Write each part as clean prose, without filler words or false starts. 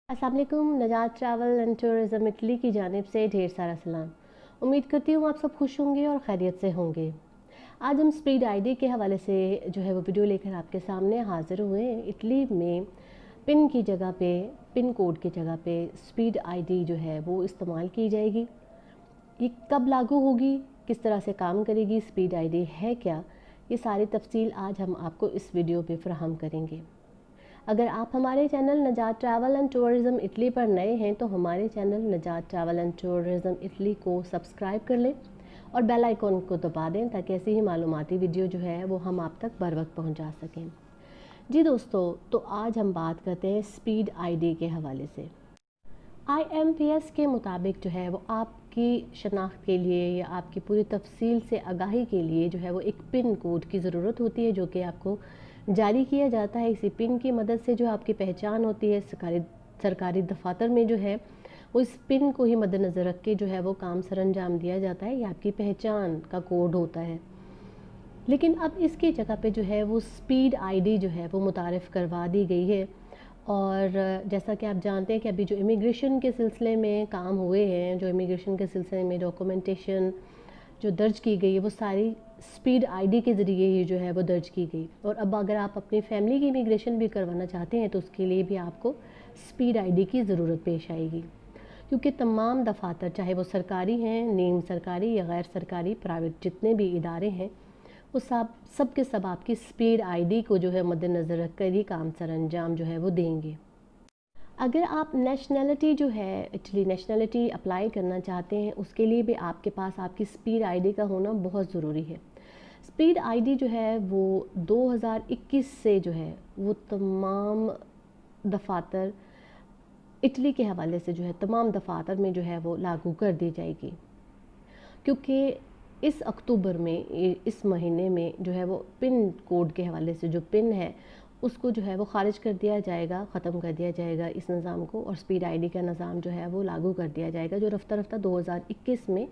अस्सलाम वालेकुम। नजात travel and tourism Italy की जानिब से ढेर सारा सलाम। उम्मीद करती हूँ आप सब खुश होंगे और खैरियत से होंगे। आज हम स्पीड आईडी के हवाले से जो है वो वीडियो लेकर आपके सामने हाज़िर हुए हैं। इटली में पिन की जगह पे, पिन कोड की जगह पे स्पीड आईडी जो है वो इस्तेमाल की जाएगी। ये कब लागू होगी, किस तरह से काम करेगी, स्पीड आईडी है क्या, ये सारी तफसील आज हम आपको इस वीडियो में फ़राहम करेंगे। अगर आप हमारे channel Najat travel and tourism Italy पर नए हैं तो हमारे channel Najat travel and tourism Italy को सब्सक्राइब कर लें और बेल आइकॉन को दबा दें ताकि ऐसी ही मालूमाती वीडियो जो है वो हम आप तक बर वक्त पहुँचा सकें। जी दोस्तों, तो आज हम बात करते हैं स्पीड आईडी के हवाले से। IMPS के मुताबिक जो है वो आपकी शनाख्त के लिए या आपकी पूरी तफसील से आगाही के लिए जो है वो एक पिन कोड की ज़रूरत होती है, जो कि आपको जारी किया जाता है। इसी पिन की मदद से जो आपकी पहचान होती है सरकारी दफातर में जो है वो इस पिन को ही मद्देनज़र रख के जो है वो काम सर अंजाम दिया जाता है। ये आपकी पहचान का कोड होता है। लेकिन अब इसकी जगह पे जो है वो स्पीड आईडी जो है वो मुतारिफ़ करवा दी गई है। और जैसा कि आप जानते हैं कि अभी जो इमिग्रेशन के सिलसिले में काम हुए हैं, जो इमिग्रेशन के सिलसिले में डॉक्यूमेंटेशन जो दर्ज की गई है वो सारी स्पीड आईडी के ज़रिए ही जो है वो दर्ज की गई। और अब अगर आप अपनी फैमिली की इमिग्रेशन भी करवाना चाहते हैं तो उसके लिए भी आपको स्पीड आईडी की ज़रूरत पेश आएगी, क्योंकि तमाम दफातर, चाहे वो सरकारी हैं, नीम सरकारी या गैर सरकारी, प्राइवेट जितने भी इदारे हैं, वो सब के सब आपकी स्पीड आईडी को जो है मद्देनज़र रख कर ही काम सर अंजाम जो है वो देंगे। अगर आप नेशनलिटी जो है इटली नेशनलिटी अप्लाई करना चाहते हैं, उसके लिए भी आपके पास आपकी स्पीड आईडी का होना बहुत ज़रूरी है। स्पीड आईडी जो है वो 2021 से जो है वो तमाम दफातर इटली के हवाले से जो है तमाम दफातर में जो है वो लागू कर दी जाएगी, क्योंकि इस अक्टूबर में, इस महीने में जो है वो पिन कोड के हवाले से जो पिन है उसको जो है वो ख़ारिज कर दिया जाएगा, ख़त्म कर दिया जाएगा इस निज़ाम को, और स्पीड आईडी का निज़ाम जो है वो लागू कर दिया जाएगा, जो रफ्ता रफ्ता 2021 में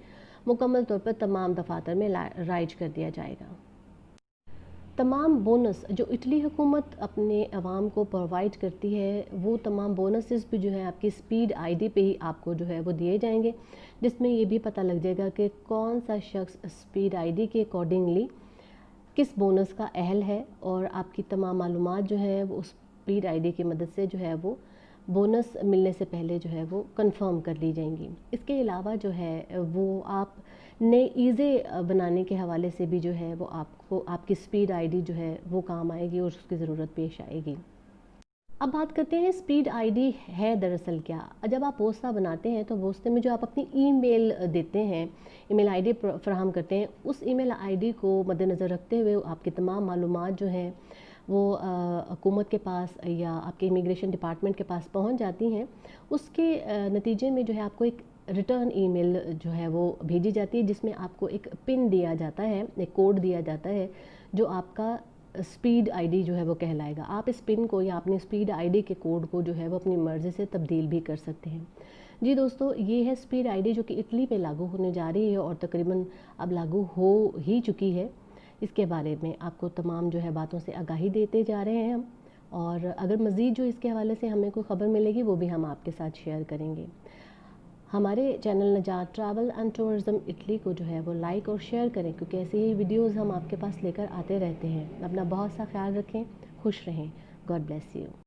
मुकम्मल तौर पर तमाम दफातर में राइज कर दिया जाएगा। तमाम बोनस जो इटली हुकूमत अपने अवाम को प्रोवाइड करती है, वो तमाम बोनसेस भी जो है आपकी स्पीड आईडी पे ही आपको जो है वो दिए जाएंगे, जिसमें ये भी पता लग जाएगा कि कौन सा शख्स स्पीड आईडी के अकॉर्डिंगली किस बोनस का अहल है, और आपकी तमाम मालूमात जो है वो उस स्पीड आईडी की मदद से जो है वो बोनस मिलने से पहले जो है वो कंफर्म कर ली जाएंगी। इसके अलावा जो है वो आप नए ईज़े बनाने के हवाले से भी जो है वो आपको आपकी स्पीड आईडी जो है वो काम आएगी और उसकी ज़रूरत पेश आएगी। अब बात करते हैं स्पीड आईडी है दरअसल क्या। जब आप पोस्ता बनाते हैं तो पोस्ते में जो आप अपनी ईमेल देते हैं, ईमेल आईडी फराहम करते हैं, उस ईमेल आईडी को मद्देनज़र रखते हुए आपकी तमाम मालूमात जो हैं वो हुकूमत के पास या आपके इमिग्रेशन डिपार्टमेंट के पास पहुंच जाती हैं। उसके नतीजे में जो है आपको एक रिटर्न ईमेल जो है वो भेजी जाती है, जिसमें आपको एक पिन दिया जाता है, एक कोड दिया जाता है जो आपका स्पीड आईडी जो है वो कहलाएगा। आप इस पिन को या अपनी स्पीड आईडी के कोड को जो है वो अपनी मर्ज़ी से तब्दील भी कर सकते हैं। जी दोस्तों, ये है स्पीड आईडी जो कि इटली पे लागू होने जा रही है और तकरीबन अब लागू हो ही चुकी है। इसके बारे में आपको तमाम जो है बातों से आगाही देते जा रहे हैं हम, और अगर मज़ीद जो इसके हवाले से हमें कोई ख़बर मिलेगी वो भी हम आपके साथ शेयर करेंगे। हमारे channel Najat travel and tourism Italy को जो है वो लाइक और शेयर करें, क्योंकि ऐसे ही वीडियोज़ हम आपके पास लेकर आते रहते हैं। अपना बहुत सा ख्याल रखें, खुश रहें। God bless you.